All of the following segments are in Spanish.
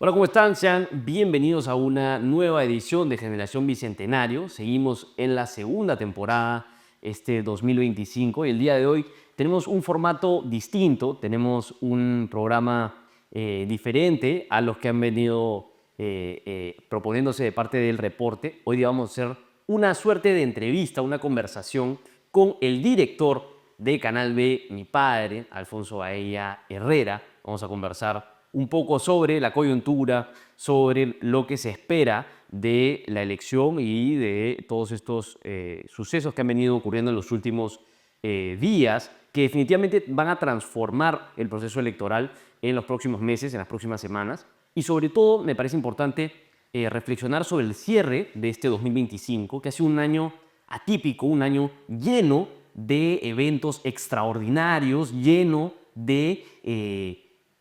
Hola, ¿cómo están? Sean bienvenidos a una nueva edición de Generación Bicentenario. Seguimos en la segunda temporada, 2025, y el día de hoy tenemos un formato distinto, tenemos un programa diferente a los que han venido proponiéndose de parte del reporte. Hoy día vamos a hacer una suerte de entrevista, una conversación con el director de Canal B, mi padre, Alfonso Baella Herrera. Vamos a conversar un poco sobre la coyuntura, sobre lo que se espera de la elección y de todos estos sucesos que han venido ocurriendo en los últimos días, que definitivamente van a transformar el proceso electoral en los próximos meses, en las próximas semanas. Y sobre todo me parece importante reflexionar sobre el cierre de este 2025, que ha sido un año atípico, un año lleno de eventos extraordinarios, lleno de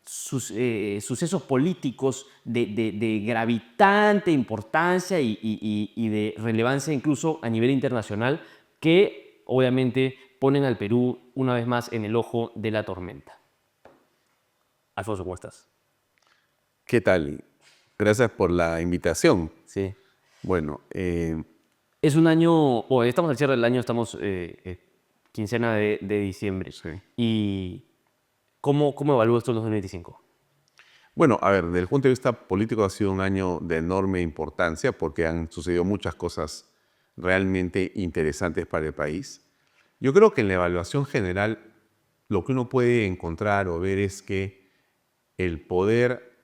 sucesos políticos de gravitante importancia y de relevancia incluso a nivel internacional, que obviamente ponen al Perú una vez más en el ojo de la tormenta. Alfonso, ¿cómo estás? ¿Qué tal? Gracias por la invitación. Sí. Bueno, Es un año, bueno, estamos al cierre del año, estamos quincena de diciembre. sí. ¿Y cómo evalúas esto en 2025? Bueno, a ver, desde el punto de vista político ha sido un año de enorme importancia porque han sucedido muchas cosas realmente interesantes para el país. Yo creo que en la evaluación general lo que uno puede encontrar o ver es que el poder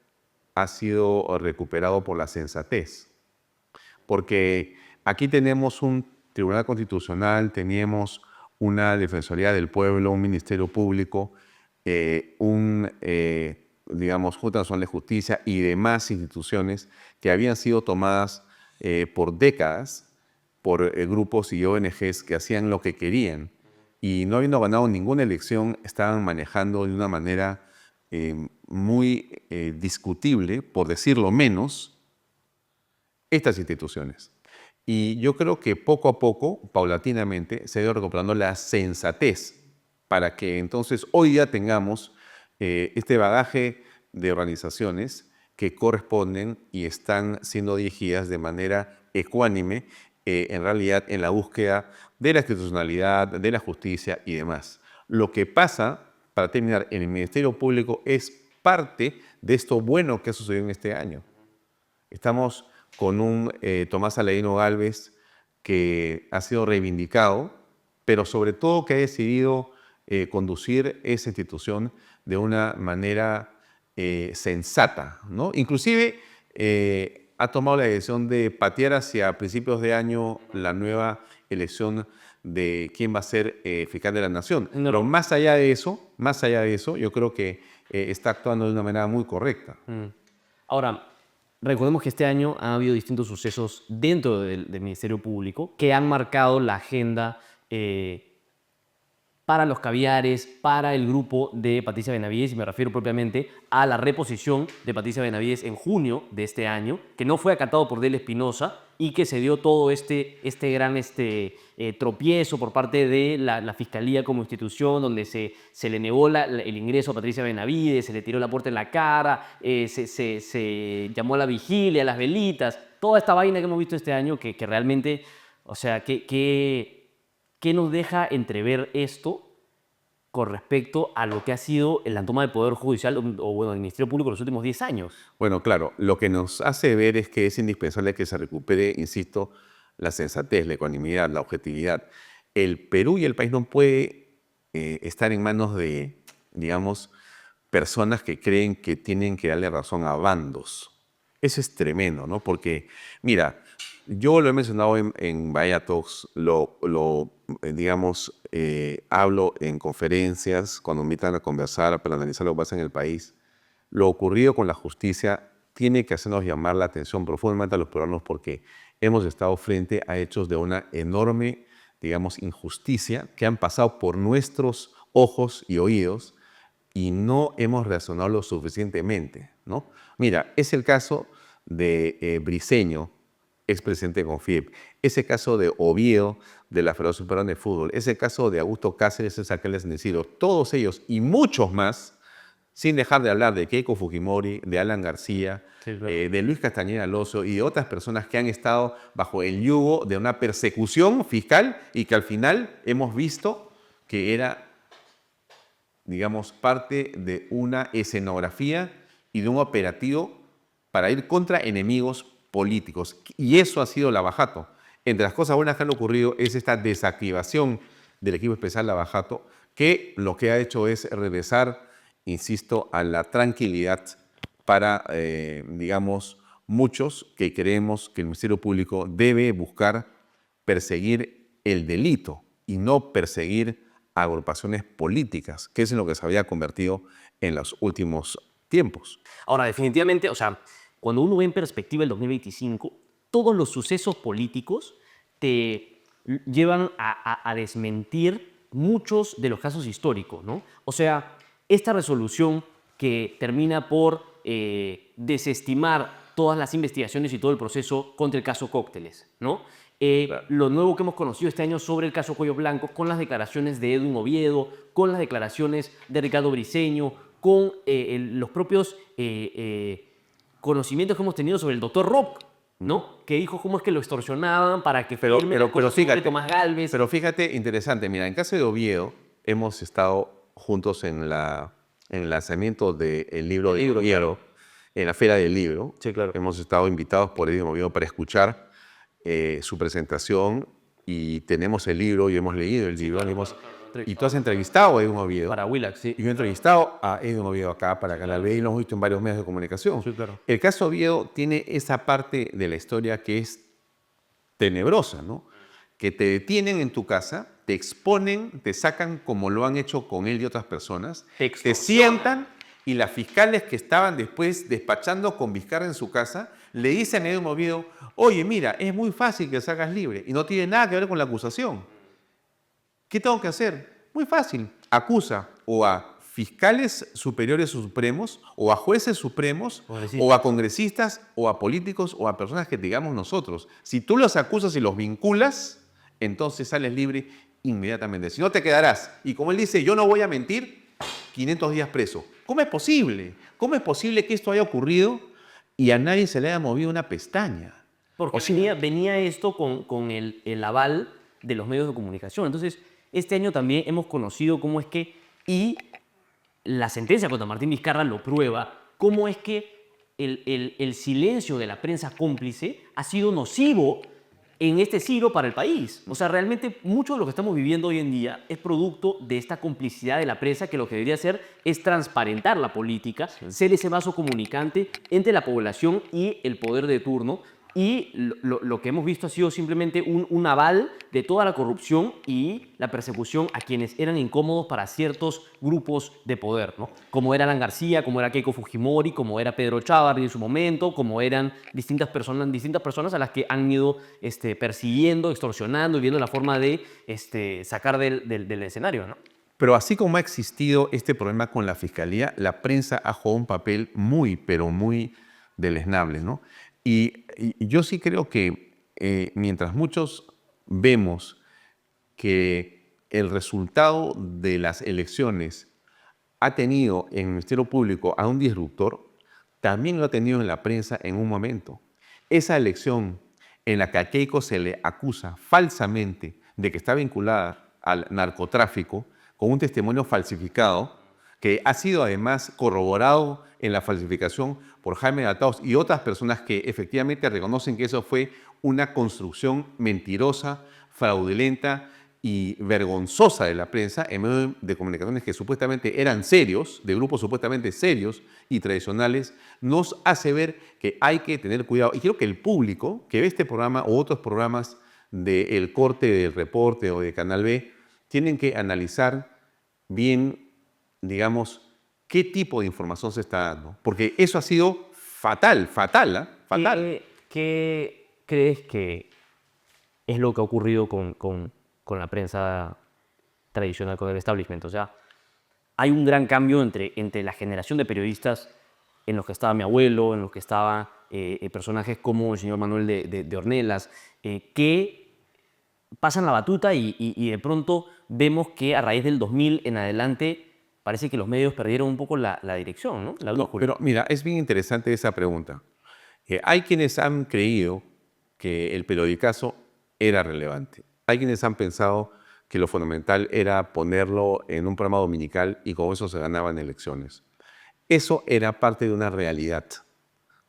ha sido recuperado por la sensatez. Porque aquí tenemos un Tribunal Constitucional, teníamos una Defensoría del Pueblo, un Ministerio Público, digamos, Junta Nacional de Justicia y demás instituciones que habían sido tomadas por décadas por grupos y ONGs que hacían lo que querían y no habiendo ganado ninguna elección estaban manejando de una manera muy discutible, por decirlo menos, estas instituciones. Y yo creo que poco a poco, paulatinamente, se ha ido recuperando la sensatez para que entonces hoy ya tengamos este bagaje de organizaciones que corresponden y están siendo dirigidas de manera ecuánime, en realidad en la búsqueda de la institucionalidad, de la justicia y demás. Lo que pasa, para terminar, en el Ministerio Público es parte de esto bueno que ha sucedido en este año. Estamos con un Tomás Aladino Gálvez que ha sido reivindicado, pero sobre todo que ha decidido conducir esa institución de una manera sensata, ¿no? Inclusive ha tomado la decisión de patear hacia principios de año la nueva elección de quién va a ser fiscal de la nación. No. Pero más allá de eso, yo creo que está actuando de una manera muy correcta. Ahora, recordemos que este año ha habido distintos sucesos dentro del Ministerio Público que han marcado la agenda para los caviares, para el grupo de Patricia Benavides, y me refiero propiamente a la reposición de Patricia Benavides en junio de este año, que no fue acatado por Dela Espinosa y que se dio todo este gran tropiezo por parte de la Fiscalía como institución, donde se le negó el ingreso a Patricia Benavides, se le tiró la puerta en la cara, se llamó a la vigilia, a las velitas, toda esta vaina que hemos visto este año que realmente, o sea, ¿qué nos deja entrever esto con respecto a lo que ha sido la toma del Poder Judicial o bueno, del Ministerio Público en los últimos 10 años? Bueno, claro, lo que nos hace ver es que es indispensable que se recupere, insisto, la sensatez, la ecuanimidad, la objetividad. El Perú y el país no puede estar en manos de, digamos, personas que creen que tienen que darle razón a bandos. Eso es tremendo, ¿no? Porque, mira, yo lo he mencionado en Bahía Talks, digamos, hablo en conferencias, cuando me invitan a conversar para analizar lo que pasa en el país. Lo ocurrido con la justicia tiene que hacernos llamar la atención profundamente a los peruanos porque hemos estado frente a hechos de una enorme, digamos, injusticia que han pasado por nuestros ojos y oídos y no hemos reaccionado lo suficientemente, ¿no? Mira, es el caso de Briceño, expresidente de Confip, ese caso de Oviedo, de la Federación Peruana de Fútbol, ese caso de Augusto Cáceres, ese Aqueles Neciro, todos ellos y muchos más sin dejar de hablar de Keiko Fujimori, de Alan García, Sí, claro. de Luis Castañeda Alonso y de otras personas que han estado bajo el yugo de una persecución fiscal y que al final hemos visto que era, digamos, parte de una escenografía y de un operativo para ir contra enemigos políticos. Y eso ha sido Lavajato. Entre las cosas buenas que han ocurrido es esta desactivación del equipo especial Lavajato, que lo que ha hecho es regresar, insisto, a la tranquilidad para, digamos, muchos que creemos que el Ministerio Público debe buscar perseguir el delito y no perseguir agrupaciones políticas, que es en lo que se había convertido en los últimos tiempos. Ahora, definitivamente, o sea, cuando uno ve en perspectiva el 2025, todos los sucesos políticos te llevan a desmentir muchos de los casos históricos, ¿no? O sea, esta resolución que termina por desestimar todas las investigaciones y todo el proceso contra el caso Cócteles, ¿no? Lo nuevo que hemos conocido este año sobre el caso Cuello Blanco, con las declaraciones de Edwin Oviedo, con las declaraciones de Ricardo Briceño, con los propios conocimientos que hemos tenido sobre el doctor Rock, ¿no? Que dijo cómo es que lo extorsionaban para que firme las cosas sobre Tomás Gálvez. Pero fíjate, interesante, mira, en caso de Oviedo hemos estado juntos en el lanzamiento del libro de Oviedo, claro. en la Feria del Libro. Sí, claro. Hemos estado invitados por Edwin Oviedo para escuchar su presentación y tenemos el libro y hemos leído el libro. Y tú has entrevistado a Edwin Oviedo. Para Willax, sí. Y yo he entrevistado a Edwin Oviedo acá para Canal B y lo hemos visto en varios medios de comunicación. Sí, claro. El caso Oviedo tiene esa parte de la historia que es tenebrosa, ¿no? Que te detienen en tu casa, te exponen, te sacan como lo han hecho con él y otras personas, te sientan y las fiscales que estaban después despachando con Vizcarra en su casa le dicen a Edwin Oviedo, oye, mira, es muy fácil que salgas libre y no tiene nada que ver con la acusación. ¿Qué tengo que hacer? Muy fácil. Acusa o a fiscales superiores o supremos, o a jueces supremos, o a congresistas, o a políticos, o a personas que digamos nosotros. Si tú los acusas y los vinculas, entonces sales libre inmediatamente. Si no, te quedarás. Y como él dice, yo no voy a mentir, 500 días preso. ¿Cómo es posible? ¿Cómo es posible que esto haya ocurrido y a nadie se le haya movido una pestaña? Porque venía esto con el aval de los medios de comunicación. Entonces, este año también hemos conocido cómo es que, y la sentencia contra Martín Vizcarra lo prueba, cómo es que el silencio de la prensa cómplice ha sido nocivo en este siglo para el país. O sea, realmente mucho de lo que estamos viviendo hoy en día es producto de esta complicidad de la prensa, que lo que debería hacer es transparentar la política, ser ese vaso comunicante entre la población y el poder de turno. Y lo que hemos visto ha sido simplemente un aval de toda la corrupción y la persecución a quienes eran incómodos para ciertos grupos de poder, ¿no? Como era Alan García, como era Keiko Fujimori, como era Pedro Chávarri en su momento, como eran distintas personas a las que han ido persiguiendo, extorsionando y viendo la forma de sacar del escenario, ¿no? Pero así como ha existido este problema con la Fiscalía, la prensa ha jugado un papel muy, pero muy deleznable, ¿no? Y yo sí creo que mientras muchos vemos que el resultado de las elecciones ha tenido en el Ministerio Público a un disruptor, también lo ha tenido en la prensa en un momento. Esa elección en la que a Keiko se le acusa falsamente de que está vinculada al narcotráfico con un testimonio falsificado, que ha sido además corroborado en la falsificación por Jaime Gataos y otras personas que efectivamente reconocen que eso fue una construcción mentirosa, fraudulenta y vergonzosa de la prensa en medios de comunicaciones que supuestamente eran serios, de grupos supuestamente serios y tradicionales, nos hace ver que hay que tener cuidado. Y creo que el público que ve este programa o otros programas del Corte, del Reporte o de Canal B, tienen que analizar bien, digamos, qué tipo de información se está dando. Porque eso ha sido fatal, fatal. ¿Qué crees que es lo que ha ocurrido con la prensa tradicional, con el establishment? O sea, hay un gran cambio entre la generación de periodistas en los que estaba mi abuelo, en los que estaban personajes como el señor Manuel de Ornelas, que pasan la batuta y de pronto vemos que a raíz del 2000 en adelante parece que los medios perdieron un poco la dirección, ¿no? La No, brújula. pero mira, es bien interesante esa pregunta. Hay quienes han creído que el periodicazo era relevante. Hay quienes han pensado que lo fundamental era ponerlo en un programa dominical y con eso se ganaban elecciones. Eso era parte de una realidad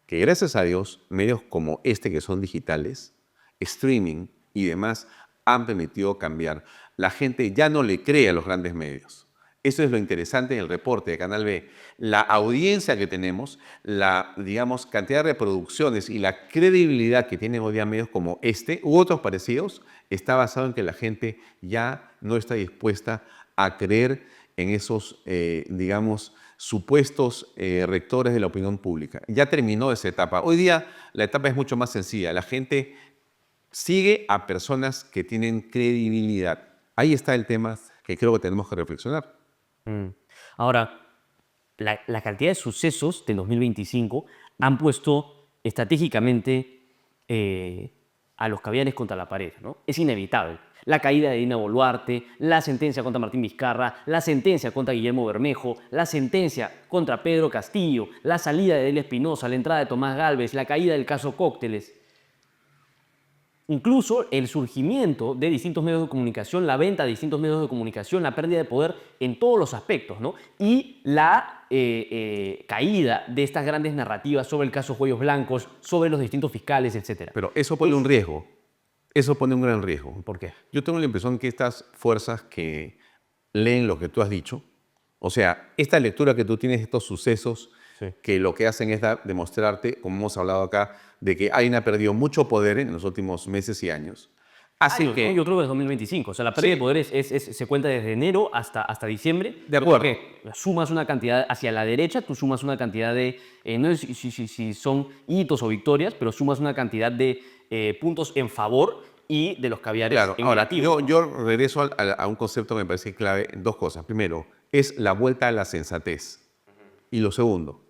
que, gracias a Dios, medios como este, que son digitales, streaming y demás, han permitido cambiar. La gente ya no le cree a los grandes medios. Eso es lo interesante del reporte de Canal B. La audiencia que tenemos, la, digamos, cantidad de reproducciones y la credibilidad que tienen hoy día medios como este u otros parecidos, está basado en que la gente ya no está dispuesta a creer en esos, digamos, supuestos rectores de la opinión pública. Ya terminó esa etapa. Hoy día la etapa es mucho más sencilla. La gente sigue a personas que tienen credibilidad. Ahí está el tema que creo que tenemos que reflexionar. Mm. Ahora, la cantidad de sucesos del 2025 han puesto estratégicamente a los caviares contra la pared, ¿no? Es inevitable. La caída de Dina Boluarte, la sentencia contra Martín Vizcarra, la sentencia contra Guillermo Bermejo, la sentencia contra Pedro Castillo, la salida de Delia Espinosa, la entrada de Tomás Gálvez, la caída del caso Cócteles. Incluso el surgimiento de distintos medios de comunicación, la venta de distintos medios de comunicación, la pérdida de poder en todos los aspectos, ¿no? Y la caída de estas grandes narrativas sobre el caso Cuellos Blancos, sobre los distintos fiscales, etc. Pero eso pone un riesgo. Eso pone un gran riesgo. ¿Por qué? Yo tengo la impresión que estas fuerzas que leen lo que tú has dicho, o sea, esta lectura que tú tienes de estos sucesos, Sí. que lo que hacen es demostrarte, como hemos hablado acá, de que AINA ha perdido mucho poder en los últimos meses y años, hace Años, ¿no? que... Yo creo que es 2025. O sea, la pérdida Sí. de poder se cuenta desde enero hasta diciembre. De acuerdo. Porque sumas una cantidad hacia la derecha, tú sumas una cantidad de, no sé si son hitos o victorias, pero sumas una cantidad de puntos en favor y de los caviares Claro, en ahora, negativo, ¿no? yo regreso a un concepto que me parece clave en dos cosas. Primero, es la vuelta a la sensatez. Y lo segundo,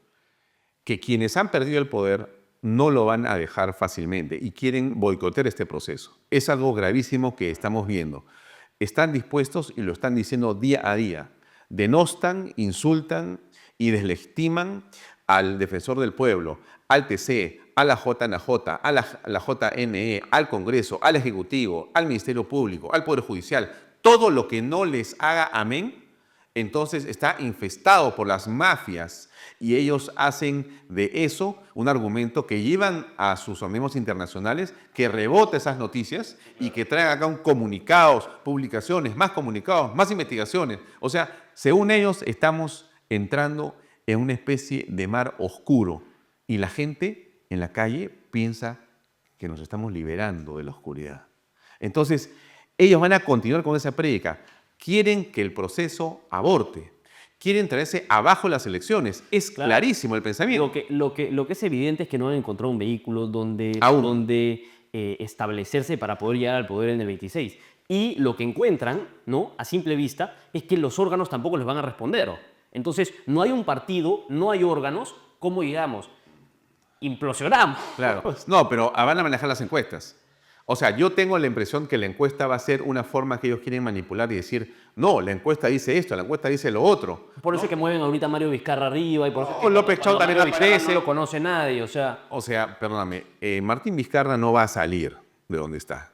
que quienes han perdido el poder no lo van a dejar fácilmente y quieren boicotear este proceso. Es algo gravísimo que estamos viendo. Están dispuestos y lo están diciendo día a día. Denostan, insultan y deslegitiman al defensor del pueblo, al TC, a la JNJ, a la JNE, al Congreso, al Ejecutivo, al Ministerio Público, al Poder Judicial. Todo lo que no les haga amén, entonces está infestado por las mafias y ellos hacen de eso un argumento que llevan a sus organismos internacionales que rebota esas noticias y que traen acá un comunicados, publicaciones, más investigaciones. O sea, según ellos estamos entrando en una especie de mar oscuro y la gente en la calle piensa que nos estamos liberando de la oscuridad. Entonces, ellos van a continuar con esa prédica. Quieren que el proceso aborte. Quieren traerse abajo las elecciones. Es Claro. clarísimo el pensamiento. Lo que es evidente es que no han encontrado un vehículo donde, Aún. donde establecerse para poder llegar al poder en el 26. Y lo que encuentran, ¿no? A simple vista, es que los órganos tampoco les van a responder. Entonces, no hay un partido, no hay órganos, ¿cómo llegamos? Implosionamos. Claro. No, pero van a manejar las encuestas. O sea, yo tengo la impresión que la encuesta va a ser una forma que ellos quieren manipular y decir, no, la encuesta dice esto, la encuesta dice lo otro. Por eso es que mueven ahorita a Mario Vizcarra arriba y por eso es que O López Chau también lo Mario Vizcarra dice. no lo conoce nadie, o sea... O sea, perdóname, Martín Vizcarra no va a salir de donde está.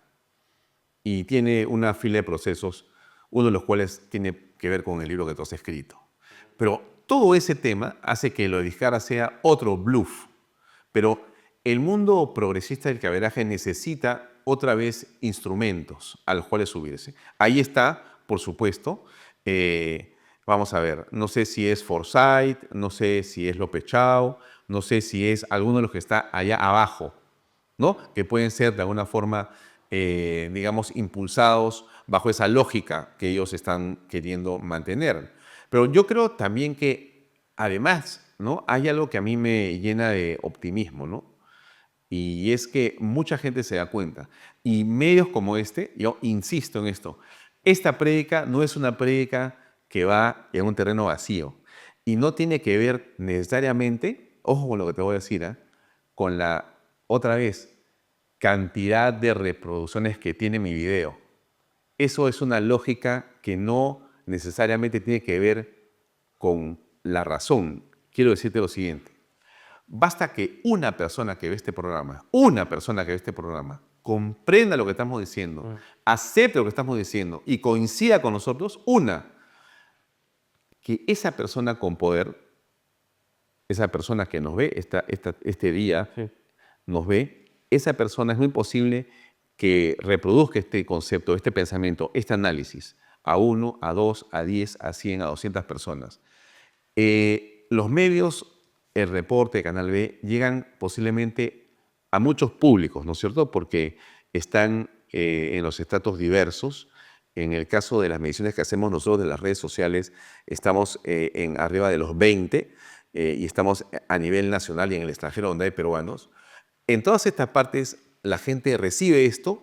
Y tiene una fila de procesos, uno de los cuales tiene que ver con el libro que tú has escrito. Pero todo ese tema hace que lo de Vizcarra sea otro bluff. Pero el mundo progresista del caberaje necesita otra vez instrumentos a los cuales subirse. Ahí está, por supuesto, vamos a ver, no sé si es Forsyth, no sé si es López Chau, no sé si es alguno de los que está allá abajo, ¿no? Que pueden ser de alguna forma, digamos, impulsados bajo esa lógica que ellos están queriendo mantener. Pero yo creo también que, además, ¿no? Hay algo que a mí me llena de optimismo, ¿no? Y es que mucha gente se da cuenta. Y medios como este, yo insisto en esto, esta prédica no es una prédica que va en un terreno vacío. Y no tiene que ver necesariamente, ojo con lo que te voy a decir, con la, otra vez, cantidad de reproducciones que tiene mi video. Eso es una lógica que no necesariamente tiene que ver con la razón, quiero decirte lo siguiente. Basta que una persona que ve este programa, comprenda lo que estamos diciendo, acepte lo que estamos diciendo y coincida con nosotros, que esa persona con poder, esa persona que nos ve este día, Sí. nos ve, esa persona es muy posible que reproduzca este concepto, este pensamiento, este análisis a 1, a 2, a 10, a 100, a 200 personas. Los medios, el reporte de Canal B, llegan posiblemente a muchos públicos, ¿no es cierto? Porque están en los estratos diversos. En el caso de las mediciones que hacemos nosotros de las redes sociales, estamos en arriba de los 20 y estamos a nivel nacional y en el extranjero donde hay peruanos. En todas estas partes, la gente recibe esto,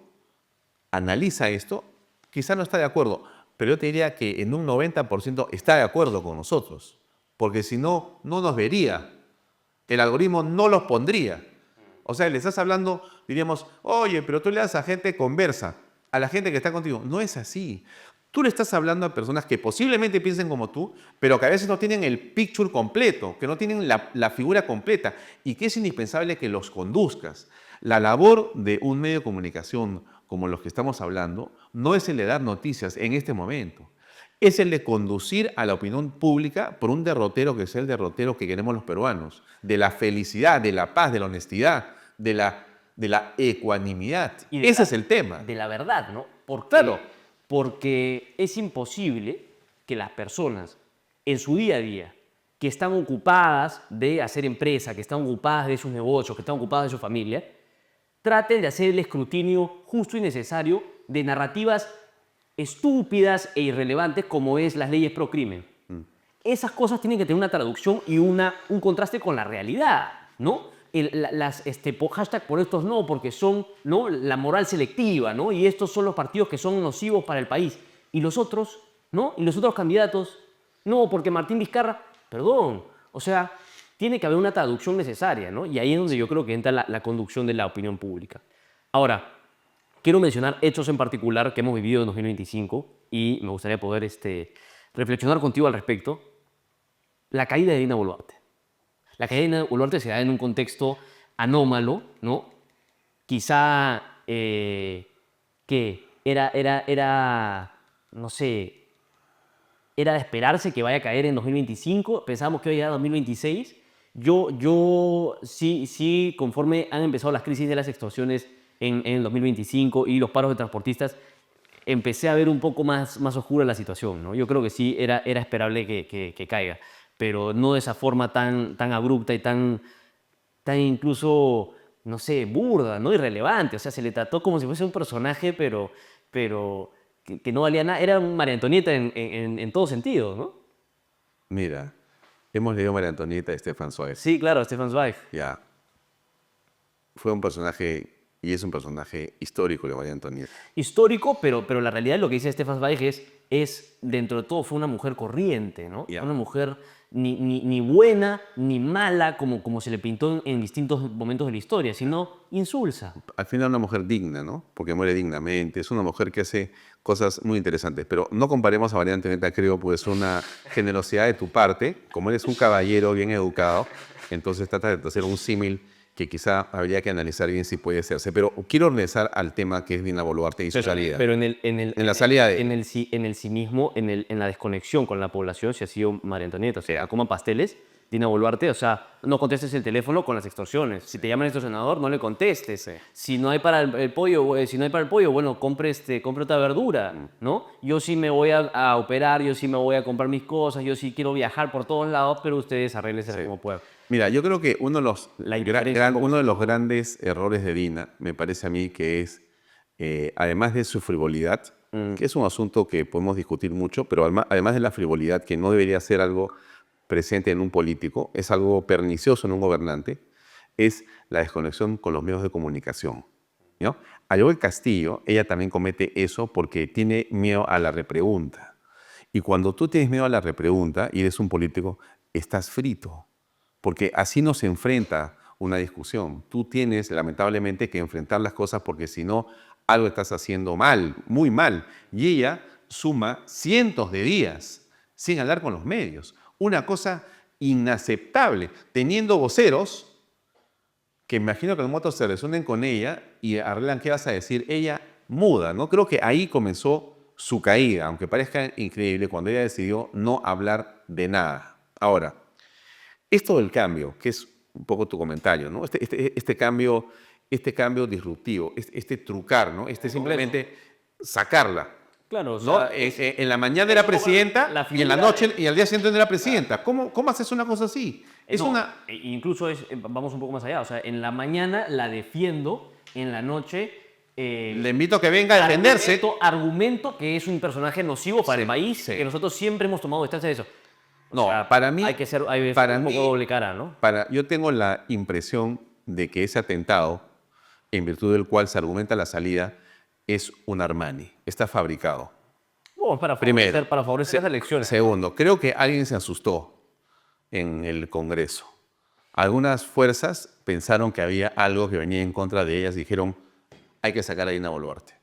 analiza esto, quizá no está de acuerdo, pero yo te diría que en un 90% está de acuerdo con nosotros, porque si no, no nos vería. El algoritmo no los pondría. O sea, le estás hablando, diríamos, oye, pero tú le das a gente conversa, a la gente que está contigo. No es así. Tú le estás hablando a personas que posiblemente piensen como tú, pero que a veces no tienen el picture completo, que no tienen la figura completa y que es indispensable que los conduzcas. La labor de un medio de comunicación como los que estamos hablando no es el de dar noticias en este momento. Es el de conducir a la opinión pública por un derrotero que es el derrotero que queremos los peruanos, de la felicidad, de la paz, de la honestidad, de la ecuanimidad. Ese es el tema. De la verdad, ¿no? Claro. Porque es imposible que las personas en su día a día, que están ocupadas de hacer empresa, que están ocupadas de sus negocios, que están ocupadas de su familia, traten de hacer el escrutinio justo y necesario de narrativas estúpidas e irrelevantes como es las leyes pro crimen. Esas cosas tienen que tener una traducción y un contraste con la realidad, ¿no? Hashtag por estos no, porque son, ¿no?, la moral selectiva, ¿no? Y estos son los partidos que son nocivos para el país. Y los otros, ¿no? Y los otros candidatos, no, porque Martín Vizcarra, perdón, o sea, tiene que haber una traducción necesaria, ¿no? Y ahí es donde yo creo que entra la conducción de la opinión pública. Ahora, quiero mencionar hechos en particular que hemos vivido en 2025 y me gustaría poder reflexionar contigo al respecto. La caída de Dina Boluarte. La caída de Dina Boluarte se da en un contexto anómalo, ¿no? Quizá que era, no sé, era de esperarse que vaya a caer en 2025. Pensábamos que hoy era 2026. Yo sí, conforme han empezado las crisis de las extorsiones en el 2025 y los paros de transportistas, empecé a ver un poco más oscura la situación, ¿no? Yo creo que sí era esperable que caiga, pero no de esa forma tan abrupta y tan incluso, no sé, burda, ¿no? Irrelevante. O sea, se le trató como si fuese un personaje, pero que no valía nada. Era María Antonieta en todo sentido, ¿no? Mira, hemos leído María Antonieta de Stefan Zweig. Sí, claro, Stefan Zweig. Ya. Fue un personaje y es un personaje histórico de María Antonieta. Histórico, pero la realidad de lo que dice Stefan Zweig es, dentro de todo, fue una mujer corriente, ¿no? Yeah. Una mujer ni buena ni mala, como se le pintó en distintos momentos de la historia, sino insulsa. Al final una mujer digna, ¿no? Porque muere dignamente. Es una mujer que hace cosas muy interesantes. Pero no comparemos a María Antonieta, creo, pues una generosidad de tu parte. Como eres un caballero bien educado, entonces trata de hacer un símil que quizá habría que analizar bien si puede hacerse. Pero quiero regresar al tema que es Dina Boluarte y su salida. Pero en la salida de... en el cinismo, en la desconexión con la población, si ha sido María Antonieta. O sea, coman pasteles, Dina Boluarte, o sea, no contestes el teléfono con las extorsiones. Si te llaman extorsionador, no le contestes. Sí. Si no hay para el pollo, bueno, compre otra verdura, ¿no? Yo sí me voy a operar, yo sí me voy a comprar mis cosas, yo sí quiero viajar por todos lados, pero ustedes arréglense como puedan. Mira, yo creo que uno de los grandes errores de Dina, me parece a mí, que es, además de su frivolidad, que es un asunto que podemos discutir mucho, pero además de la frivolidad, que no debería ser algo presente en un político, es algo pernicioso en un gobernante, es la desconexión con los medios de comunicación, ¿no? A Yoel Castillo, ella también comete eso porque tiene miedo a la repregunta. Y cuando tú tienes miedo a la repregunta y eres un político, estás frito. Porque así no se enfrenta una discusión. Tú tienes, lamentablemente, que enfrentar las cosas porque si no, algo estás haciendo mal, muy mal. Y ella suma cientos de días sin hablar con los medios. una cosa inaceptable, teniendo voceros que imagino que los motos se resuenen con ella y arreglan qué vas a decir. Ella muda, ¿no? Creo que ahí comenzó su caída, aunque parezca increíble, cuando ella decidió no hablar de nada. Ahora, esto del cambio, que es un poco tu comentario, ¿no? Este cambio disruptivo, este trucar, ¿no? Simplemente sacarla. Claro, o ¿No? sea, En la mañana era presidenta la y en la figura noche y al día siguiente no era presidenta. ¿Cómo haces una cosa así? Es no, una... incluso vamos un poco más allá. O sea, en la mañana la defiendo, en la noche Le invito a que venga a defenderse. argumento que es un personaje nocivo para Sí, el país, sí. que nosotros siempre hemos tomado distancia de eso. O No, sea, para mí... hay que ser para un poco mí- doble cara, ¿no? Yo tengo la impresión de que ese atentado, en virtud del cual se argumenta la salida, es un Armani. Está fabricado. Bueno, Primero. para favorecer las elecciones. Segundo, creo que alguien se asustó en el Congreso. Algunas fuerzas pensaron que había algo que venía en contra de ellas y dijeron, hay que sacar a Dina Boluarte.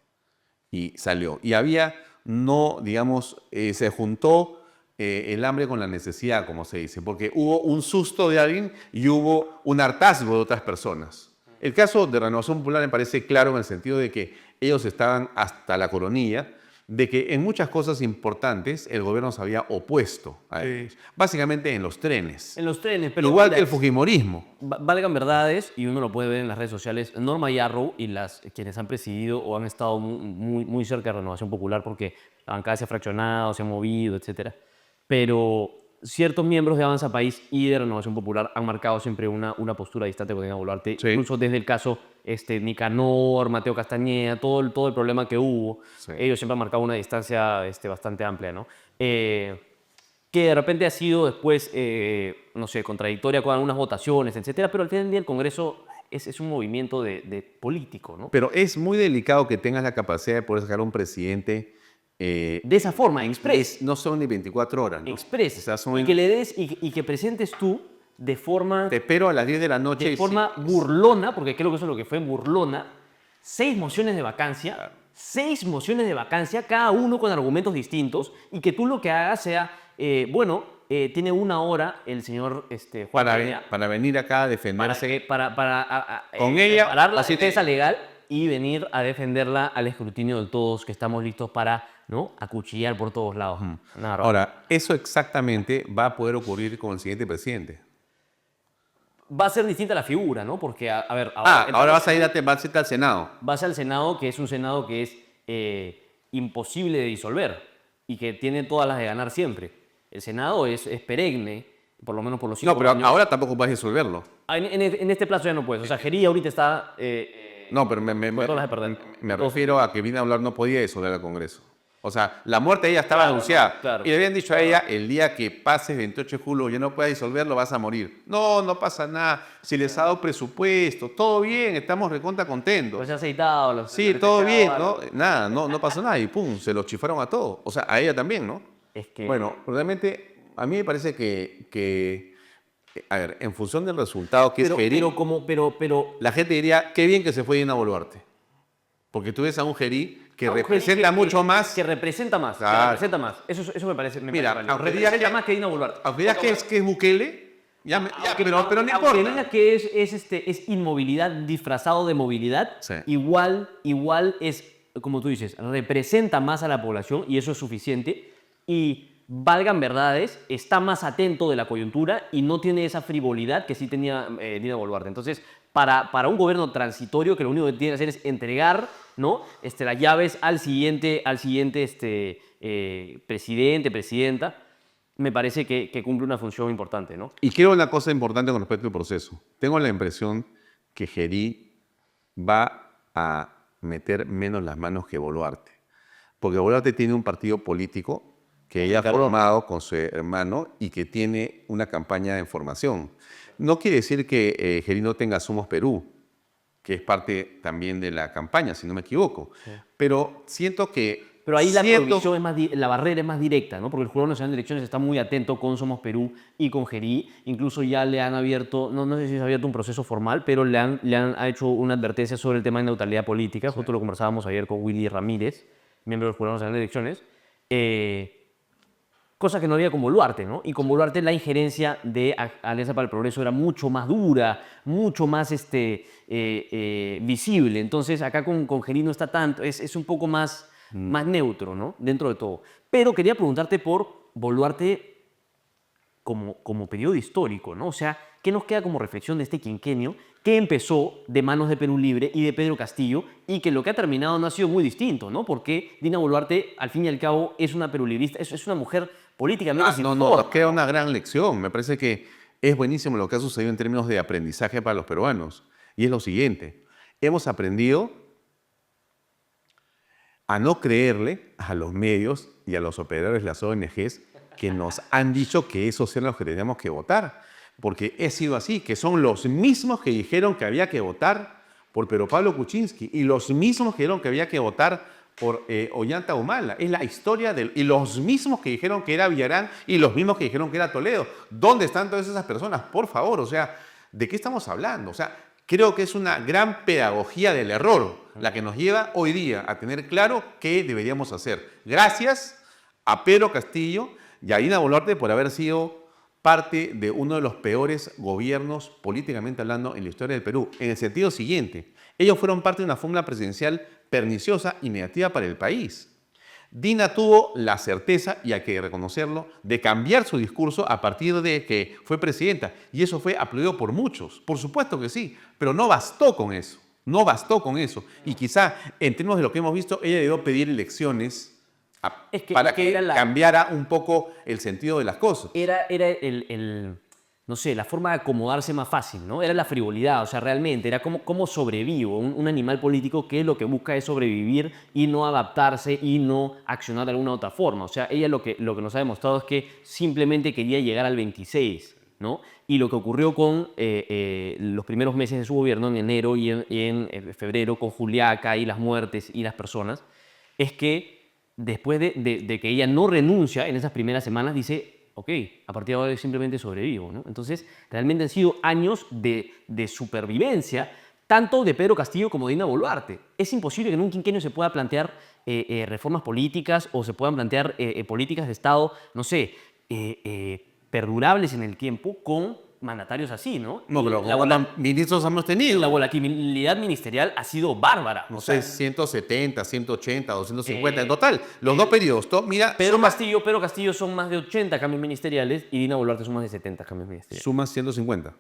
Y salió. Y había, no, digamos, se juntó el hambre con la necesidad, como se dice, porque hubo un susto de alguien y hubo un hartazgo de otras personas. El caso de Renovación Popular me parece claro en el sentido de que ellos estaban hasta la coronilla, de que en muchas cosas importantes el gobierno se había opuesto a ellos. Básicamente en los trenes. En los trenes, pero Igual mira, que el fujimorismo. valgan verdades, y uno lo puede ver en las redes sociales, Norma Yarrow y quienes han presidido o han estado muy cerca de Renovación Popular porque la bancada se ha fraccionado, se ha movido, etc. Pero ciertos miembros de Avanza País y de Renovación Popular han marcado siempre una postura distante con Dina Boluarte, Sí. incluso desde el caso Nicanor, Mateo Castañeda, todo el problema que hubo. Sí. Ellos siempre han marcado una distancia bastante amplia, ¿no? Que de repente ha sido después, no sé, contradictoria con algunas votaciones, etcétera, pero al final del día el Congreso es un movimiento de político, ¿no? Pero es muy delicado que tengas la capacidad de poder sacar a un presidente. De esa forma, express. No son ni 24 horas, ¿no? Express. O sea, son- Y que le des y que presentes tú de forma, Te espero a las 10 de la noche. de y forma burlona, porque creo que eso es lo que fue burlona, 6 mociones de vacancia, 6 mociones de vacancia, cada uno con argumentos distintos, y que tú lo que hagas sea, tiene 1 hora el señor Juan Peña para venir acá a defenderse. con ella, parar la así defensa legal y venir a defenderla al escrutinio de todos, que estamos listos para, ¿no?, acuchillar por todos lados. Nada raro. Ahora, eso exactamente va a poder ocurrir con el siguiente presidente. Va a ser distinta la figura, ¿no? Porque, a ver, Ahora vas a ir al Senado. vas al Senado, que es un Senado que es imposible de disolver y que tiene todas las de ganar siempre. El Senado es perenne, por lo menos por los 5 No, pero años. ahora tampoco vas a disolverlo. En este plazo ya no puedes. O sea, Gerí ahorita está... No, pero todas las de perder. me refiero a que Dina Boluarte no podía disolver al Congreso. O sea, la muerte de ella estaba anunciada. claro. Y le habían dicho a ella, el día que pases 28 de julio ya no puedas disolverlo, vas a morir. No, no pasa nada. Si les ha dado presupuesto, todo bien, estamos recontra contentos. Pues aceitado. Sí, todo bien, ¿no? Nada, no pasó nada y pum, se lo chifaron a todos. O sea, a ella también, ¿no? Es que... Bueno, realmente a mí me parece que a ver, en función del resultado que es Gerí, pero la gente diría, qué bien que se fue Dina Boluarte. Porque tú ves a un Gerí que a un representa Gerí mucho más. Que representa más. Claro. Que representa más. Eso me parece. Mira, válido. aunque digas representa que- más que Dina Boluarte. Aunque digas que es Bukele, pero no Aunque importa. digas que es inmovilidad disfrazado de movilidad, Sí. igual es, como tú dices, representa más a la población y eso es suficiente. Y valgan verdades, está más atento de la coyuntura y no tiene esa frivolidad que sí tenía Dina Boluarte. Entonces, para un gobierno transitorio que lo único que tiene que hacer es entregar, ¿no?, las llaves al siguiente presidente, presidenta, me parece que cumple una función importante, ¿no? Y quiero una cosa importante con respecto al proceso. Tengo la impresión que Gerí va a meter menos las manos que Boluarte. Porque Boluarte tiene un partido político que ella ha formado con su hermano y que tiene una campaña de formación. No quiere decir que Gerí no tenga Somos Perú, que es parte también de la campaña, si no me equivoco. Pero siento que... Pero ahí la prohibición es más la barrera es más directa, ¿no? Porque el Jurado Nacional de Elecciones está muy atento con Somos Perú y con Gerí. Incluso ya le han abierto, no sé si se ha abierto un proceso formal, pero le han hecho una advertencia sobre el tema de neutralidad política. Justo lo conversábamos ayer con Willy Ramírez, miembro del Jurado Nacional de Elecciones. Cosa que no había con Boluarte, ¿no? Y con Boluarte la injerencia de Alianza para el Progreso era mucho más dura, mucho más visible. Entonces acá con Gerín no está tanto, es un poco más neutro, ¿no? Dentro de todo. Pero quería preguntarte por Boluarte como periodo histórico, ¿no? O sea, ¿qué nos queda como reflexión de este quinquenio que empezó de manos de Perú Libre y de Pedro Castillo y que lo que ha terminado no ha sido muy distinto, ¿no? Porque Dina Boluarte, al fin y al cabo, es una perulibrista, es una mujer políticamente sin No, forma, nos queda una gran lección. Me parece que es buenísimo lo que ha sucedido en términos de aprendizaje para los peruanos. Y es lo siguiente, hemos aprendido a no creerle a los medios y a los operadores de las ONGs que nos han dicho que esos eran los que teníamos que votar. Porque he sido así, que son los mismos que dijeron que había que votar por Pedro Pablo Kuczynski y los mismos que dijeron que había que votar por Ollanta Humala. Es la historia y los mismos que dijeron que era Villarán y los mismos que dijeron que era Toledo. ¿Dónde están todas esas personas? Por favor, o sea, ¿de qué estamos hablando? O sea, creo que es una gran pedagogía del error la que nos lleva hoy día a tener claro qué deberíamos hacer. Gracias a Pedro Castillo y a Dina Boluarte por haber sido parte de uno de los peores gobiernos políticamente hablando en la historia del Perú. En el sentido siguiente, ellos fueron parte de una fórmula presidencial perniciosa y negativa para el país. Dina tuvo la certeza, y hay que reconocerlo, de cambiar su discurso a partir de que fue presidenta. Y eso fue aplaudido por muchos. Por supuesto que sí, pero no bastó con eso. No bastó con eso. Y quizá, en términos de lo que hemos visto, ella debió pedir elecciones para que cambiara un poco el sentido de las cosas. Era no sé, la forma de acomodarse más fácil, ¿no? Era la frivolidad, o sea, realmente, era cómo sobrevivo. Un animal político que lo que busca es sobrevivir y no adaptarse y no accionar de alguna otra forma. O sea, ella lo que nos ha demostrado es que simplemente quería llegar al 26, ¿no? Y lo que ocurrió con los primeros meses de su gobierno, en enero y en febrero, con Juliaca y las muertes y las personas, es que después de que ella no renuncia en esas primeras semanas, dice, ok, a partir de ahora simplemente sobrevivo, ¿no? Entonces, realmente han sido años de supervivencia, tanto de Pedro Castillo como de Dina Boluarte. Es imposible que en un quinquenio se pueda plantear reformas políticas o se puedan plantear políticas de Estado, no sé, perdurables en el tiempo con mandatarios así, ¿no? No, pero ministros hemos tenido. La volatilidad ministerial ha sido bárbara. No sé, 170, 180, 250, en total. Los dos periodos. Mira, Pedro Castillo son más de 80 cambios ministeriales y Dina Boluarte son más de 70 cambios ministeriales. Suma 150.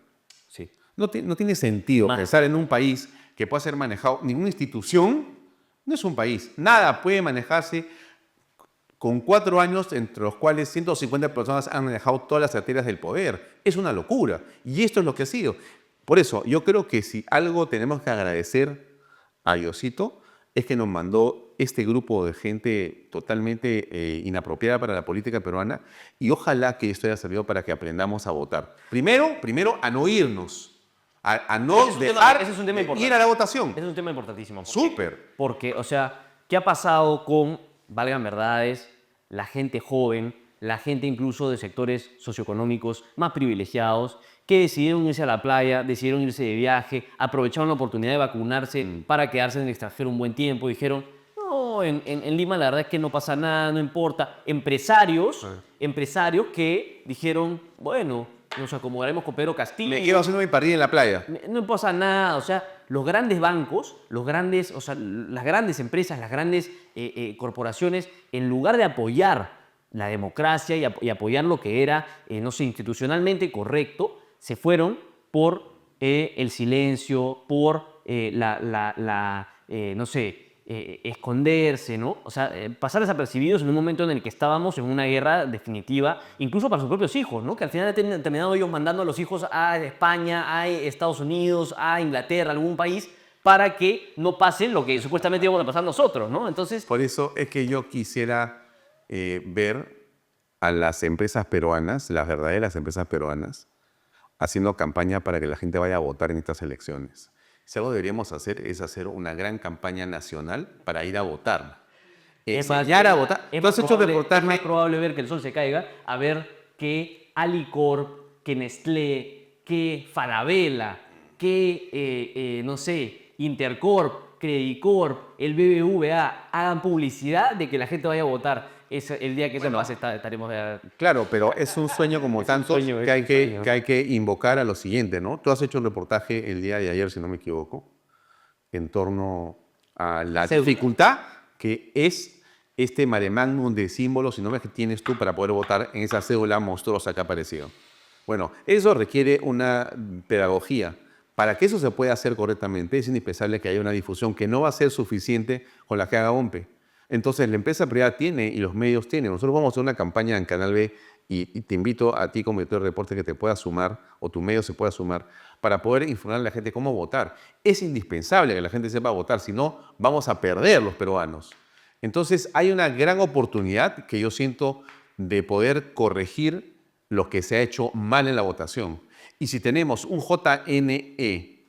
Sí. No tiene sentido pensar en un país que pueda ser manejado. Ninguna institución no es un país. Nada puede manejarse con 4 años entre los cuales 150 personas han manejado todas las arterias del poder. Es una locura. Y esto es lo que ha sido. Por eso, yo creo que si algo tenemos que agradecer a Diosito es que nos mandó este grupo de gente totalmente inapropiada para la política peruana y ojalá que esto haya servido para que aprendamos a votar. Primero a no irnos, a no dejar ir a la votación. Ese es un tema importantísimo. Súper. Porque, o sea, ¿qué ha pasado con, valgan verdades, la gente joven, la gente incluso de sectores socioeconómicos más privilegiados, que decidieron irse a la playa, decidieron irse de viaje, aprovecharon la oportunidad de vacunarse para quedarse en el extranjero un buen tiempo, dijeron, no, en Lima la verdad es que no pasa nada, no importa. Empresarios que dijeron, bueno, nos acomodaremos con Pedro Castillo. Me quedo haciendo mi partida en la playa. No pasa nada, o sea, los grandes bancos, las grandes empresas, las grandes corporaciones, en lugar de apoyar la democracia y apoyar lo que era, no sé, institucionalmente correcto, se fueron por el silencio, por no sé, esconderse, ¿no? O sea, pasar desapercibidos en un momento en el que estábamos en una guerra definitiva, incluso para sus propios hijos, ¿no? Que al final han terminado ellos mandando a los hijos a España, a Estados Unidos, a Inglaterra, a algún país, para que no pasen lo que supuestamente íbamos a pasar nosotros, ¿no? Entonces... Por eso es que yo quisiera ver a las empresas peruanas, las verdaderas empresas peruanas, haciendo campaña para que la gente vaya a votar en estas elecciones. Si algo deberíamos hacer es hacer una gran campaña nacional para ir a votar. Enseñar a votar. Es más probable ver que el sol se caiga a ver que Alicorp, que Nestlé, que Falabella, que, no sé, Intercorp, Credicorp, el BBVA hagan publicidad de que la gente vaya a votar. es el día que eso nos hace estaremos... Claro, pero es un sueño como tantos sueño, que hay es un sueño. que hay que invocar a lo siguiente, ¿no? Tú has hecho un reportaje el día de ayer, si no me equivoco, en torno a la dificultad que es este mare magnum de símbolos y nombres que tienes tú para poder votar en esa cédula monstruosa que ha aparecido. Bueno, eso requiere una pedagogía. Para que eso se pueda hacer correctamente es indispensable que haya una difusión que no va a ser suficiente con la que haga OMPE. Entonces la empresa privada tiene y los medios tienen. Nosotros vamos a hacer una campaña en Canal B y te invito a ti como director de reporte que te puedas sumar o tu medio se pueda sumar para poder informar a la gente cómo votar. Es indispensable que la gente sepa votar, si no vamos a perder los peruanos. Entonces hay una gran oportunidad que yo siento de poder corregir lo que se ha hecho mal en la votación. Y si tenemos un JNE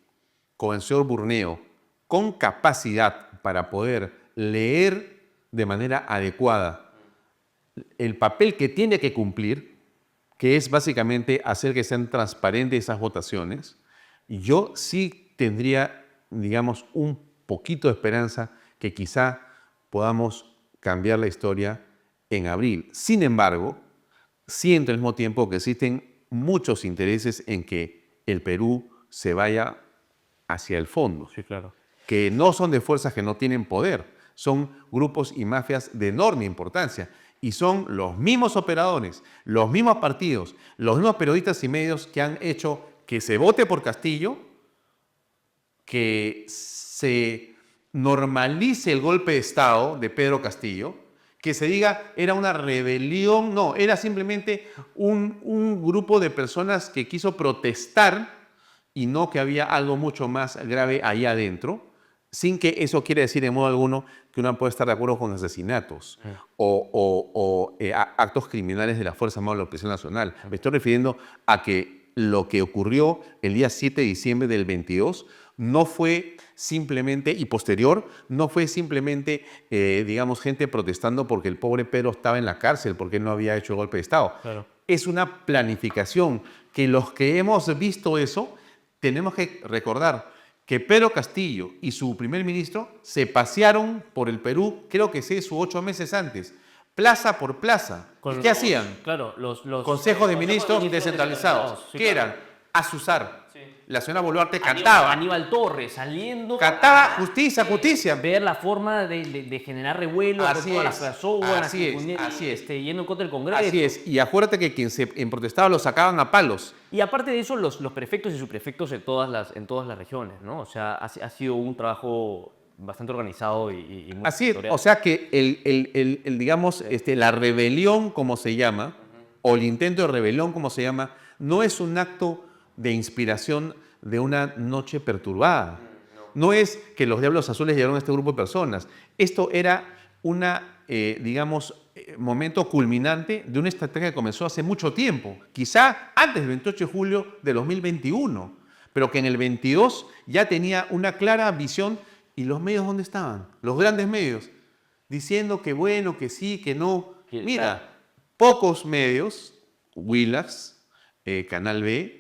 con el señor Burneo con capacidad para poder leer de manera adecuada el papel que tiene que cumplir, que es básicamente hacer que sean transparentes esas votaciones, yo sí tendría, digamos, un poquito de esperanza que quizá podamos cambiar la historia en abril. Sin embargo, siento al mismo tiempo que existen muchos intereses en que el Perú se vaya hacia el fondo. Sí, claro. Que no son de fuerzas que no tienen poder, son grupos y mafias de enorme importancia. Y son los mismos operadores, los mismos partidos, los mismos periodistas y medios que han hecho que se vote por Castillo, que se normalice el golpe de Estado de Pedro Castillo, que se diga era una rebelión, no, era simplemente un grupo de personas que quiso protestar y no que había algo mucho más grave ahí adentro, sin que eso quiera decir de modo alguno que uno puede estar de acuerdo con asesinatos o actos criminales de la Fuerza Armada de la Opresión Nacional. Me estoy refiriendo a que lo que ocurrió el día 7 de diciembre del 22 no fue simplemente, y posterior, no fue simplemente, digamos, gente protestando porque el pobre Pedro estaba en la cárcel, porque él no había hecho el golpe de Estado. Claro. Es una planificación que los que hemos visto eso tenemos que recordar que Pedro Castillo y su primer ministro se pasearon por el Perú, creo que 6 u 8 meses antes, plaza por plaza. ¿Y qué hacían? Claro, los Consejos de ministros descentralizados. Sí, ¿Qué claro. eran? Azuzar. Sí. La señora Boluarte cantaba. Aníbal Torres saliendo Cantaba justicia, justicia. ver la forma de generar revuelo por Así todas es, las personas, así es, así es. yendo en contra del Congreso. Así es. Y acuérdate que quien se protestaba lo sacaban a palos. Y aparte de eso, los prefectos y subprefectos en todas las regiones, ¿no? O sea, ha sido un trabajo bastante organizado y muy Así es. sectorial. O sea que digamos, la rebelión, como se llama, o el intento de rebelión, como se llama, no es un acto de inspiración de una noche perturbada. No es que los Diablos Azules llegaron a este grupo de personas. Esto era momento culminante de una estrategia que comenzó hace mucho tiempo, quizá antes del 28 de julio de 2021, pero que en el 22 ya tenía una clara visión. ¿Y los medios dónde estaban? Los grandes medios, diciendo que bueno, que sí, que no. Mira, pocos medios, Willax, Canal B,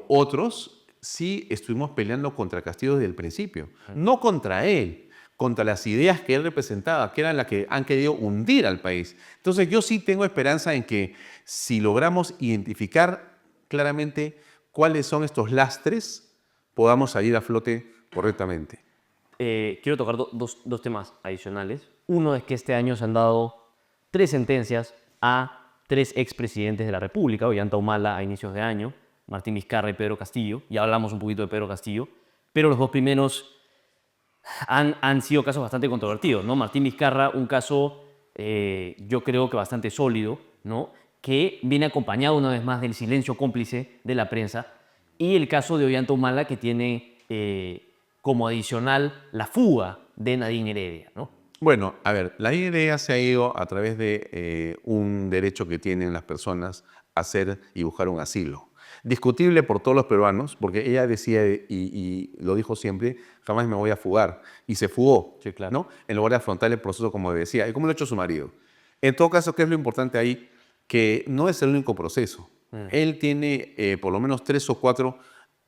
otros, sí estuvimos peleando contra Castillo desde el principio. No contra él, contra las ideas que él representaba, que eran las que han querido hundir al país. Entonces yo sí tengo esperanza en que si logramos identificar claramente cuáles son estos lastres, podamos salir a flote correctamente. Quiero tocar dos temas adicionales. Uno es que este año se han dado 3 sentencias a 3 expresidentes de la República, Ollanta Humala a inicios de año, Martín Vizcarra y Pedro Castillo. Ya hablamos un poquito de Pedro Castillo, pero los dos primeros han sido casos bastante controvertidos, ¿no? Martín Vizcarra, un caso yo creo que bastante sólido, ¿no? Que viene acompañado una vez más del silencio cómplice de la prensa, y el caso de Ollanta Humala, que tiene como adicional la fuga de Nadine Heredia, ¿no? Bueno, a ver, la idea se ha ido a través de un derecho que tienen las personas a hacer y buscar un asilo. Discutible por todos los peruanos, porque ella decía, y lo dijo siempre, jamás me voy a fugar. Y se fugó, Sí, claro. ¿no? En lugar de afrontar el proceso como decía, y como lo ha hecho su marido. En todo caso, ¿qué es lo importante ahí? Que no es el único proceso. Él tiene por lo menos 3 o 4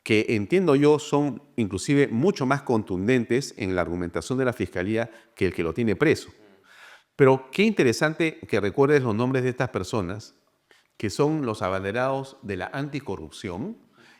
que entiendo yo son inclusive mucho más contundentes en la argumentación de la Fiscalía que el que lo tiene preso. Pero qué interesante que recuerdes los nombres de estas personas, que son los abanderados de la anticorrupción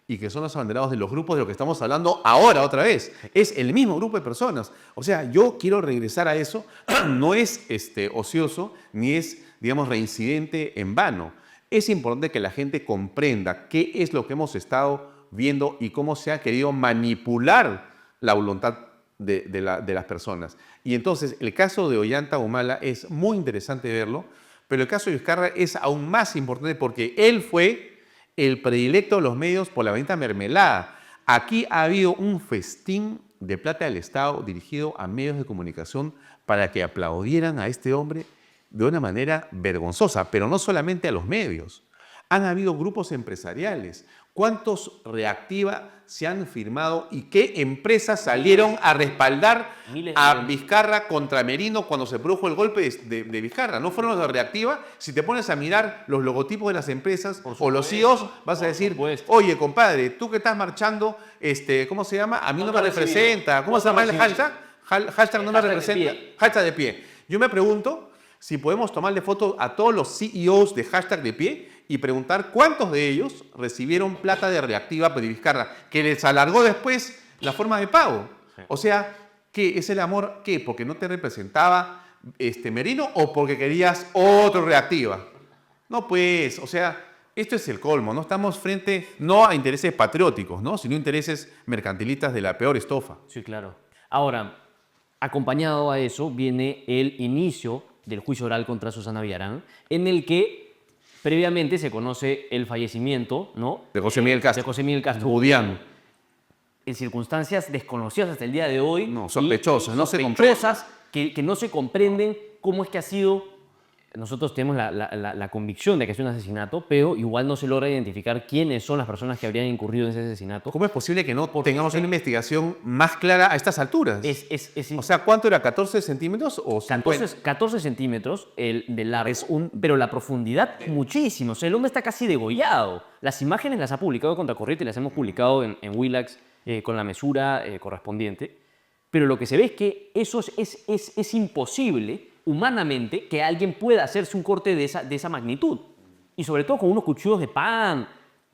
y que son los abanderados de los grupos de los que estamos hablando ahora otra vez. Es el mismo grupo de personas. O sea, yo quiero regresar a eso. No es ocioso ni es, digamos, reincidente en vano. Es importante que la gente comprenda qué es lo que hemos estado viendo y cómo se ha querido manipular la voluntad de las personas. Y entonces el caso de Ollanta Humala es muy interesante verlo, pero el caso de Vizcarra es aún más importante porque él fue el predilecto de los medios por la venta mermelada. Aquí ha habido un festín de plata del Estado dirigido a medios de comunicación para que aplaudieran a este hombre de una manera vergonzosa, pero no solamente a los medios. Han habido grupos empresariales. ¿Cuántos Reactiva se han firmado y qué empresas salieron a respaldar a Vizcarra contra Merino cuando se produjo el golpe de Vizcarra? ¿No fueron los de Reactiva? Si te pones a mirar los logotipos de las empresas o los CEOs, vas a decir, oye, compadre, tú que estás marchando, ¿cómo se llama? A mí no me representa. ¿Cómo se llama el hashtag? Hashtag no me representa. Hashtag de pie. Yo me pregunto si podemos tomarle foto a todos los CEOs de hashtag de pie y preguntar cuántos de ellos recibieron plata de Reactiva de Vizcarra, que les alargó después la forma de pago. Sí. O sea, ¿qué es el amor? ¿Qué? ¿Porque no te representaba Merino o porque querías otro Reactiva? No, pues, o sea, esto es el colmo, ¿no? Estamos frente no a intereses patrióticos, ¿no? Sino intereses mercantilistas de la peor estofa. Sí, claro. Ahora, acompañado a eso viene el inicio del juicio oral contra Susana Villarán, en el que previamente se conoce el fallecimiento, ¿no? De José Miguel Castro. De José Miguel Castro. Budián. En circunstancias desconocidas hasta el día de hoy. No, sospechosas, no se sospechosas, que no se comprenden cómo es que ha sido. Nosotros tenemos la convicción de que es un asesinato, pero igual no se logra identificar quiénes son las personas que habrían incurrido en ese asesinato. ¿Cómo es posible que no tengamos una investigación más clara a estas alturas? O sea, ¿cuánto era? ¿14 centímetros o 50? 14 centímetros de largo, pero la profundidad muchísimo. O sea, el hombre está casi degollado. Las imágenes las ha publicado Contracorriente y las hemos publicado en Willax con la mesura correspondiente. Pero lo que se ve es que eso es imposible humanamente que alguien pueda hacerse un corte de esa magnitud. Y sobre todo con unos cuchillos de pan,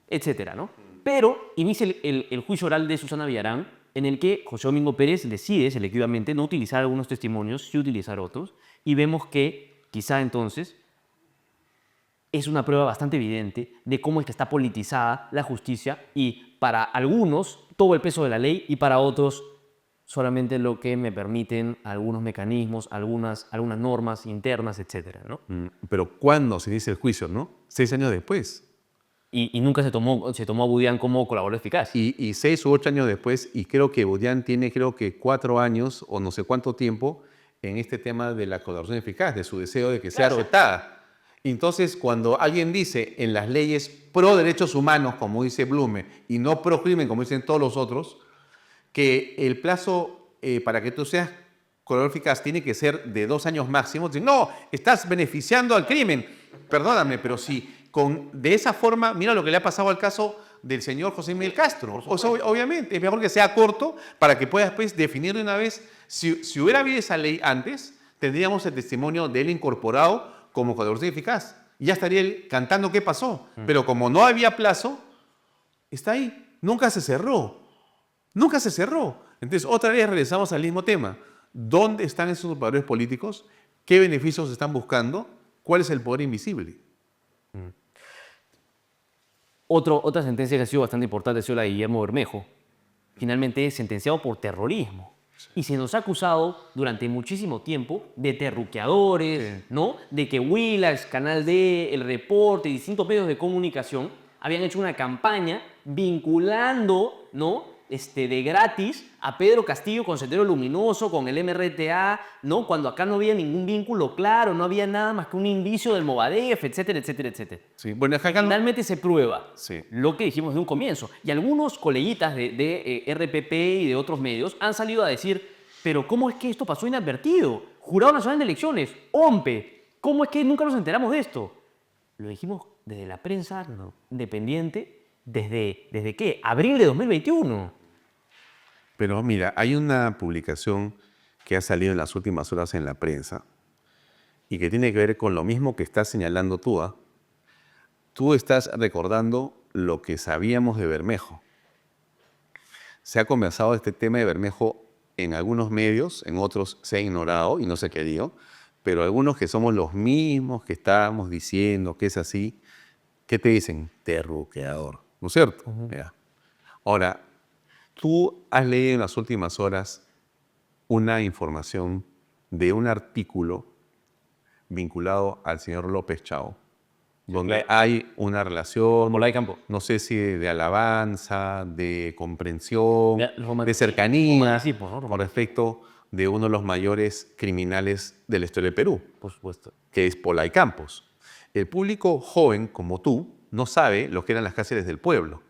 etcétera, ¿no? Pero inicia el juicio oral de Susana Villarán, en el que José Domingo Pérez decide selectivamente no utilizar algunos testimonios y utilizar otros. Y vemos que quizá entonces es una prueba bastante evidente de cómo es que está politizada la justicia y para algunos todo el peso de la ley y para otros solamente lo que me permiten algunos mecanismos, algunas normas internas, etcétera, ¿no? Pero ¿cuándo se inicia el juicio, no? 6 años después. Y nunca se tomó a Budián como colaborador eficaz. Y 6 u 8 años después, y creo que Budián tiene 4 años o no sé cuánto tiempo en este tema de la colaboración eficaz, de su deseo de que sea aceptada. Entonces, cuando alguien dice en las leyes pro derechos humanos, como dice Blume, y no pro crimen, como dicen todos los otros, que el plazo para que tú seas colaborador eficaz tiene que ser de 2 años máximo. No, estás beneficiando al crimen. Perdóname, pero si de esa forma, mira lo que le ha pasado al caso del señor José Miguel Castro. O sea, obviamente, es mejor que sea corto para que puedas después definir de una vez. Si hubiera habido esa ley antes, tendríamos el testimonio de él incorporado como colaborador eficaz. Y ya estaría él cantando qué pasó. Pero como no había plazo, está ahí. Nunca se cerró. Nunca se cerró. Entonces, otra vez regresamos al mismo tema. ¿Dónde están esos operadores políticos? ¿Qué beneficios están buscando? ¿Cuál es el poder invisible? Otra sentencia que ha sido bastante importante ha sido la de Guillermo Bermejo. Finalmente es sentenciado por terrorismo. Y se nos ha acusado durante muchísimo tiempo de terruqueadores, ¿no? De que Willax, Canal D, El Reporte y distintos medios de comunicación habían hecho una campaña vinculando, ¿no? De gratis a Pedro Castillo con Sendero Luminoso, con el MRTA, ¿no? Cuando acá no había ningún vínculo claro, no había nada más que un indicio del Movadef, etcétera, etcétera, etcétera. Sí. Bueno, acá finalmente se prueba lo que dijimos de un comienzo. Y algunos coleguitas de RPP y de otros medios han salido a decir, pero ¿cómo es que esto pasó inadvertido? Jurado Nacional de Elecciones, OMPE, ¿cómo es que nunca nos enteramos de esto? Lo dijimos desde la prensa independiente, ¿desde qué? Abril de 2021. Pero mira, hay una publicación que ha salido en las últimas horas en la prensa, y que tiene que ver con lo mismo que estás señalando tú. Tú estás recordando lo que sabíamos de Bermejo. Se ha conversado de este tema de Bermejo en algunos medios, en otros se ha ignorado y no se ha querido, pero algunos que somos los mismos que estábamos diciendo que es así, ¿qué te dicen? Terruqueador, ¿no es cierto? Ya. Ahora, tú has leído en las últimas horas una información de un artículo vinculado al señor López Chao, donde hay una relación, Por la de campo. no sé si de alabanza, de comprensión, de cercanía, Romanticismo, ¿no? con respecto de uno de los mayores criminales de la historia del Perú, Por supuesto. que es Pola Campos. El público joven, como tú, no sabe lo que eran las cárceles del pueblo,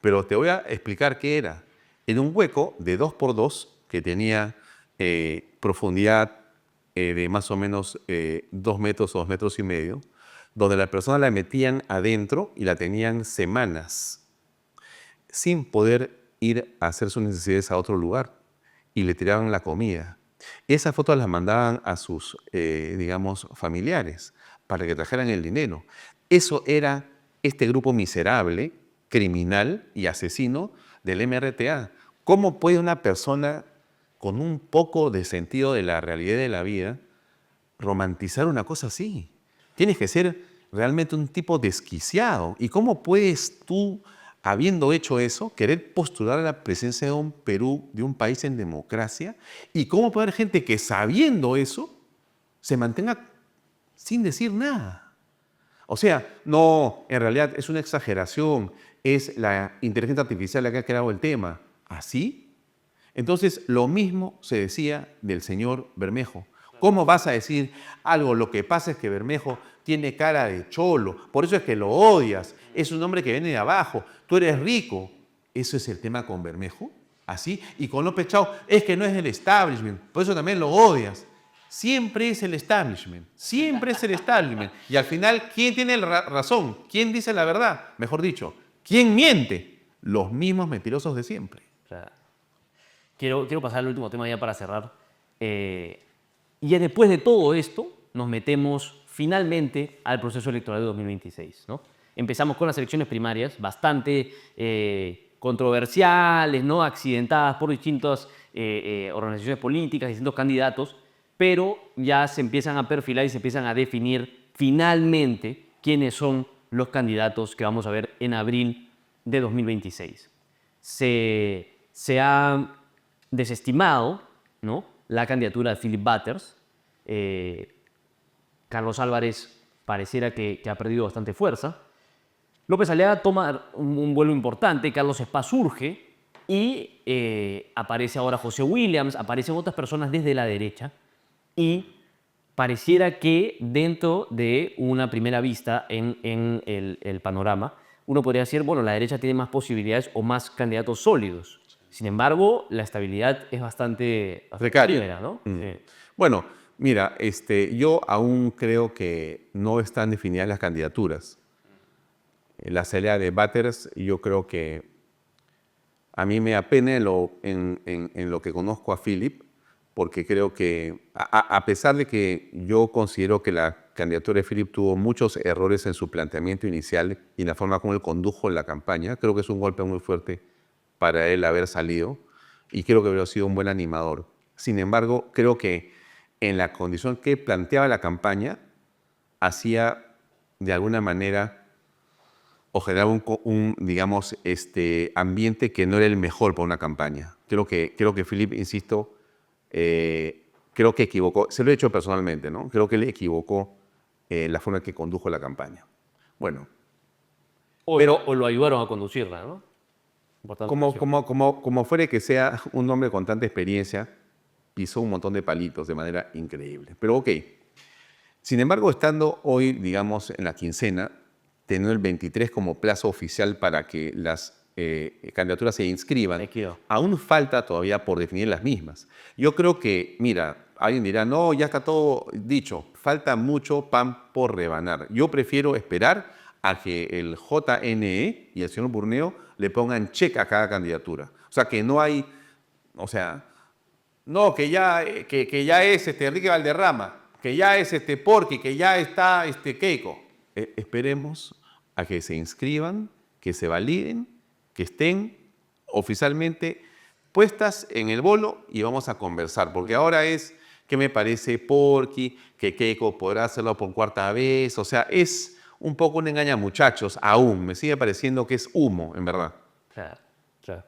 pero te voy a explicar qué era. Era un hueco de 2x2 que tenía profundidad de más o menos 2 metros o 2 metros y medio, donde la persona la metían adentro y la tenían semanas sin poder ir a hacer sus necesidades a otro lugar y le tiraban la comida. Esas fotos las mandaban a sus, digamos, familiares para que trajeran el dinero. Eso era este grupo miserable, criminal y asesino del MRTA. ¿Cómo puede una persona con un poco de sentido de la realidad de la vida romantizar una cosa así? Tienes que ser realmente un tipo desquiciado. ¿Y cómo puedes tú, habiendo hecho eso, querer postular a la presencia de un Perú, de un país en democracia? ¿Y cómo puede haber gente que, sabiendo eso, se mantenga sin decir nada? O sea, no, en realidad es una exageración, es la inteligencia artificial la que ha creado el tema. ¿Así? Entonces, lo mismo se decía del señor Bermejo. ¿Cómo vas a decir algo? Lo que pasa es que Bermejo tiene cara de cholo, por eso es que lo odias, es un hombre que viene de abajo, tú eres rico. ¿Eso es el tema con Bermejo? ¿Así? Y con López Chao, es que no es el establishment, por eso también lo odias. Siempre es el establishment, siempre es el establishment. Y al final, ¿quién tiene la razón? ¿Quién dice la verdad? Mejor dicho, ¿quién miente? Los mismos mentirosos de siempre. O sea, quiero pasar al último tema ya para cerrar. Y ya después de todo esto, nos metemos finalmente al proceso electoral de 2026, ¿no? Empezamos con las elecciones primarias, bastante controversiales, ¿no? Accidentadas por distintas organizaciones políticas, distintos candidatos, pero ya se empiezan a perfilar y se empiezan a definir finalmente quiénes son los candidatos que vamos a ver en abril de 2026. Se ha desestimado, ¿no?, la candidatura de Philip Butters. Carlos Álvarez pareciera que ha perdido bastante fuerza. López Aliaga toma un vuelo importante, Carlos Spa surge y aparece ahora José Williams, aparecen otras personas desde la derecha y pareciera que dentro de una primera vista en el panorama, uno podría decir, bueno, la derecha tiene más posibilidades o más candidatos sólidos. Sin embargo, la estabilidad es bastante precaria, ¿no? Sí. Bueno, mira, yo aún creo que no están definidas las candidaturas. La salida de Butters, yo creo que a mí me apena en lo que conozco a Philip, porque creo que, a pesar de que yo considero que la candidatura de Philip tuvo muchos errores en su planteamiento inicial y en la forma como él condujo la campaña, creo que es un golpe muy fuerte para él haber salido y creo que hubiera sido un buen animador. Sin embargo, creo que en la condición que planteaba la campaña, hacía de alguna manera o generaba un digamos, ambiente que no era el mejor para una campaña. Creo que Philip, insisto, creo que equivocó, se lo he hecho personalmente, ¿no? Creo que él equivocó la forma en que condujo la campaña. Bueno. O lo ayudaron a conducirla, ¿no? Como fuere que sea un hombre con tanta experiencia, pisó un montón de palitos de manera increíble. Pero ok. Sin embargo, estando hoy, digamos, en la quincena, teniendo el 23 como plazo oficial para que las candidaturas se inscriban, aún falta todavía por definir las mismas. Yo creo que, mira, alguien dirá, no, ya está todo dicho, falta mucho pan por rebanar. Yo prefiero esperar a que el JNE y el señor Burneo le pongan check a cada candidatura. O sea, que no hay, o sea, no, que ya es Enrique Valderrama. que ya es Porky, que ya está Keiko. Esperemos a que se inscriban, que se validen, que estén oficialmente puestas en el bolo y vamos a conversar, porque ahora es que me parece Porky, que Keiko podrá hacerlo por cuarta vez, o sea, es un poco un engaña muchachos, aún, me sigue pareciendo que es humo, en verdad. Claro, claro.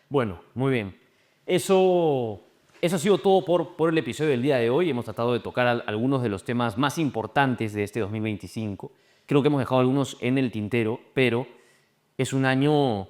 Bueno, muy bien. Eso ha sido todo por el episodio del día de hoy. Hemos tratado de tocar algunos de los temas más importantes de este 2025. Creo que hemos dejado algunos en el tintero, pero es un año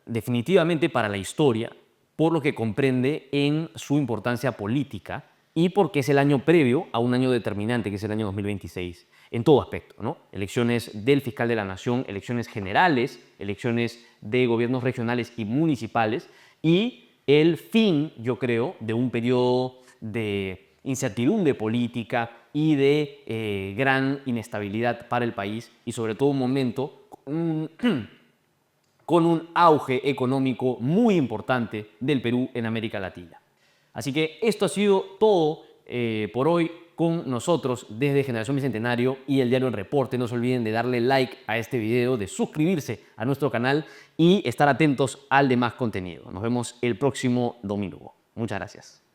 definitivamente para la historia, por lo que comprende en su importancia política y porque es el año previo a un año determinante, que es el año 2026, en todo aspecto, ¿no? Elecciones del fiscal de la nación, elecciones generales, elecciones de gobiernos regionales y municipales y el fin, yo creo, de un periodo de incertidumbre política y de gran inestabilidad para el país y sobre todo un momento con un auge económico muy importante del Perú en América Latina. Así que esto ha sido todo por hoy con nosotros desde Generación Bicentenario y el diario El Reporte. No se olviden de darle like a este video, de suscribirse a nuestro canal y estar atentos al demás contenido. Nos vemos el próximo domingo. Muchas gracias.